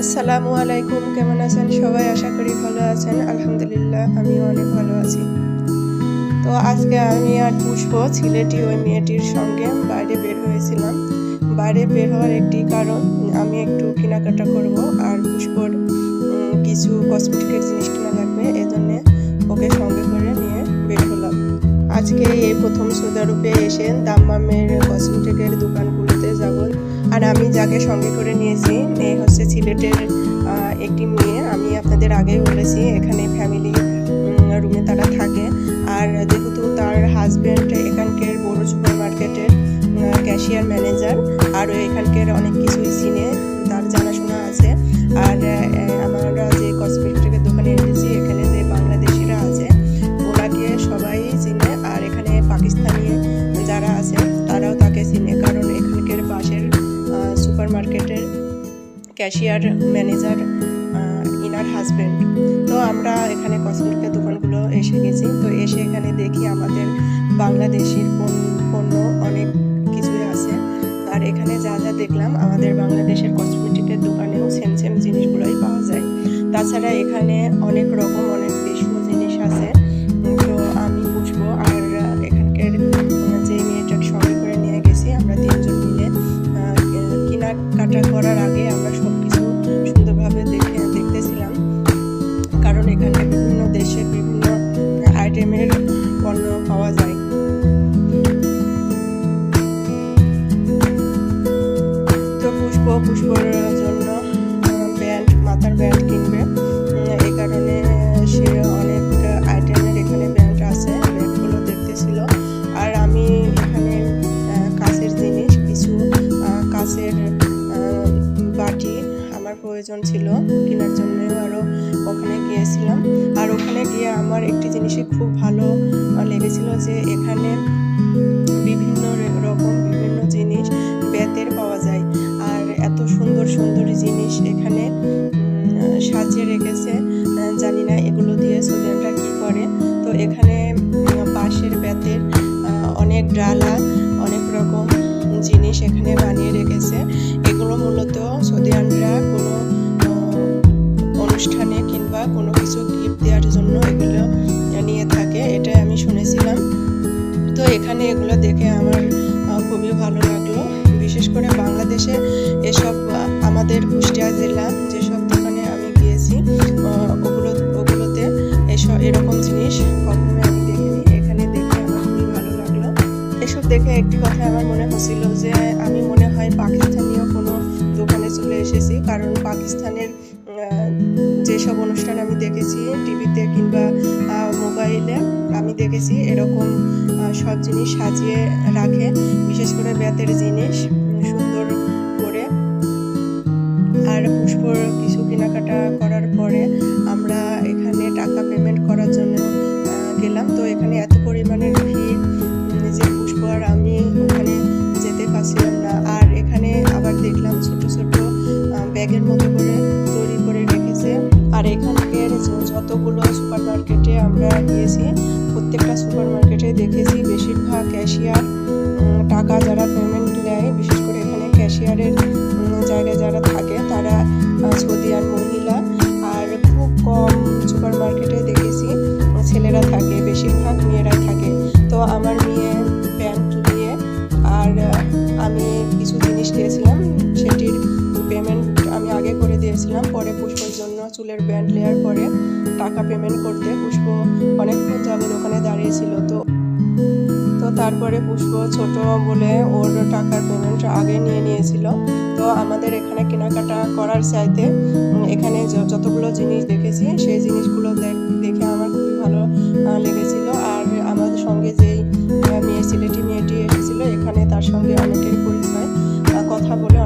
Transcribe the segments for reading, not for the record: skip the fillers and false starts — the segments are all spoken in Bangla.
আসসালামু আলাইকুম, কেমন আছেন সবাই? আশা করি ভালো আছেন। আলহামদুলিল্লাহ, আমিও অনেক ভালো আছি। তো আজকে আমি আর পুষ্প সিলেটি ওই মেয়েটির সঙ্গে বাইরে বের হয়েছিলাম। বাইরে বের হওয়ার একটি কারণ, আমি একটু কেনাকাটা করব আর পুষ্পর কিছু কসমেটিকের জিনিস কেনা লাগবে, এজন্য ওকে সঙ্গে করে নিয়ে বের হলাম। আজকে এই প্রথম সৌদি আরবে এসে দাম্মামের কসমেটিকের দোকানগুলোতে যাব। আর আমি যাকে সঙ্গে করে নিয়েছি এ হচ্ছে সিলেটের একটি মেয়ে। আমি আপনাদের আগেই বলেছি এখানে ফ্যামিলি রুমে তারা থাকে। আর যেহেতু তার হাজব্যান্ড এখানকার বড় সুপার মার্কেটের ক্যাশিয়ার ম্যানেজার, আর এখানকার অনেক কিছুই চিনে, তার জানাশোনা আছে। আর আমরা যে কসমেটিকের দোকানে এসেছি, এখানে যে বাংলাদেশিরা আছে ওনাকে সবাই চিনে, আর এখানে পাকিস্তানি যারা আছে তারাও তাকে চিনে, কারণ এখানকার পাশের সুপার মার্কেটের ক্যাশিয়ার ম্যানেজার ইনার হাজব্যান্ড। তো আমরা এখানে কসমেটিকের দোকানগুলো এসে গেছি। তো এসে এখানে দেখি আমাদের বাংলাদেশির পণ্য অনেক কিছুই আছে। আর এখানে যা যা দেখলাম, আমাদের বাংলাদেশের কসমেটিকের দোকানেও সেম সেম জিনিসগুলোই পাওয়া যায়। তাছাড়া এখানে অনেক রকম অনেক দেশীয় জিনিস আছে। তো আমি পুষ্প আর এখানকার যে মেয়েটাকে সঙ্গে করে নিয়ে গেছি, আমরা তিনজন মিলে কেনাকাটা করার আগে আমরা সব কিছু সুন্দরভাবে দেখতেছিলাম, কারণ এখানে বিভিন্ন দেশের বিভিন্ন আইটেমের পণ্য পাওয়া যায়। তো পুষ্পর জন্য ব্যান্ড, মাথার ব্যান্ড কিনবে, এই কারণে সে অনেক আইটেমের এখানে ব্যান্ড আছে, ব্যান্ডগুলো দেখতেছিল। আর আমি এখানে কাঁচের জিনিস, কিছু কাঁচের বাটি আমার প্রয়োজন ছিল কেনার জন্য, আরও ওখানে গিয়েছিলাম। আর ওখানে গিয়ে আমার একটি জিনিসই খুব ভালো লেগেছিল, যে এখানে বিভিন্ন রকম বিভিন্ন জিনিস বেতের পাওয়া যায়। আর এত সুন্দর সুন্দর জিনিস এখানে সাজিয়ে রেখেছে, জানি না এগুলো দিয়ে স্টুডেন্টরা কী করে। তো এখানে বাঁশের বেতের অনেক ডালা, অনেক রকম জিনিস এখানে বানিয়ে রেখেছে। এগুলো মূলত সৌদিয়ানরা কোনো অনুষ্ঠানে কিংবা কোনো কিছু গিফট দেওয়ার জন্য এগুলো নিয়ে থাকে, এটাই আমি শুনেছিলাম। তো এখানে এগুলো দেখে আমার খুবই ভালো লাগলো। বিশেষ করে বাংলাদেশে এসব, আমাদের কুষ্টিয়া জেলা যেসব দোকানে আমি গিয়েছি ওগুলোতে এরকম জিনিস কখনোই আমি দেখিনি। এখানে দেখে আমার খুবই ভালো লাগলো। এসব দেখে একটি কথা আমার মনে হচ্ছিল যে আমি মনে হয় পাকিস্তানীয় কোনো দোকানে চলে এসেছি, কারণ পাকিস্তানের যেসব অনুষ্ঠান আমি দেখেছি টিভিতে কিংবা মোবাইলে, আমি দেখেছি এরকম সব জিনিস সাজিয়ে রাখে, বিশেষ করে বেতের জিনিস সুন্দর করে। আর পুষ্পর কিছু কেনাকাটা করার পরে আমরা এখানে টাকা পেমেন্ট করার জন্য গেলাম। তো এখানে এত পরিমাণের ভিড় যে পুষ্প আর আমি ওখানে যেতে পারছিলাম না। আর এখানে আবার দেখলাম ছোট ছোট ব্যাগের মতো করে তৈরি করে রেখেছে। আর এখানকার যতগুলো সুপার মার্কেটে আমরা গিয়েছি, প্রত্যেকটা সুপার মার্কেটে দেখেছি বেশিরভাগ ক্যাশিয়ার টাকা যারা পেমেন্ট নেয়, বিশেষ করে এখানে ক্যাশিয়ারের জায়গায় যারা থাকে তারা সৌদিয়ান মহিলা। আর খুব কম সুপার মার্কেটে দেখেছি ছেলেরা থাকে, বেশিরভাগ মেয়েরাই থাকে। তো আমার মেয়ে প্যান্ট নিয়ে আর আমি কিছু জিনিস দিয়েছিলাম, সেটির পেমেন্ট আমি আগে করে দিয়েছিলাম। পরে পুষ্পর জন্য চুলের ব্যান্ড নেওয়ার পরে টাকা পেমেন্ট করতে পুষ্প অনেকক্ষণ যাবে দোকানে দাঁড়িয়েছিল। তো তারপরে পুষ্প ছোট বলে ওর টাকার পেমেন্ট আগে নিয়েছিল। তো আমাদের এখানে কেনাকাটা করার চাইতে এখানে যতগুলো জিনিস দেখেছি সেই জিনিসগুলো দেখে আমার খুবই ভালো লেগেছিল। আর আমাদের সঙ্গে যেই সিলেটি মেয়েটি এসেছিলো, এখানে তার সঙ্গে অনেকের পরিচয়,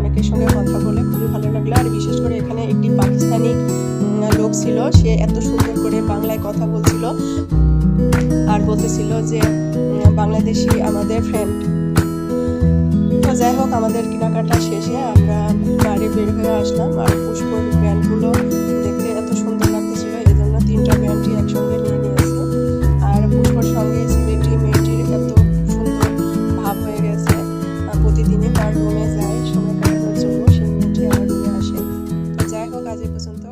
অনেকের সঙ্গে কথা বলে খুবই ভালো লাগলো। আর বিশেষ করে এখানে একটি পাকিস্তানি লোক ছিল, সে এত সুন্দর করে বাংলায় কথা বলছিল আর বলতেছিল যে বাংলাদেশি আমাদের ফ্রেন্ড। তো যাই হোক, আমাদের কেনাকাটা শেষে আমরা বাড়ি বের হয়ে আসলাম। আর পুষ্পর ব্যান্ডগুলো দেখতে এত সুন্দর লাগতেছিল, এই জন্য 3টা ব্যান্ডই একসঙ্গে নিয়ে নিয়েছি। আর পুষ্পর সঙ্গে সিলেটি মেয়েটির এত সুন্দর ভাব হয়ে গেছে, প্রতিদিনই তার রুমে যায় সময় কাটানোর জন্য, সেই মেয়েটি আমার রুমে আসে। তো যাই হোক, আজ এই পর্যন্ত।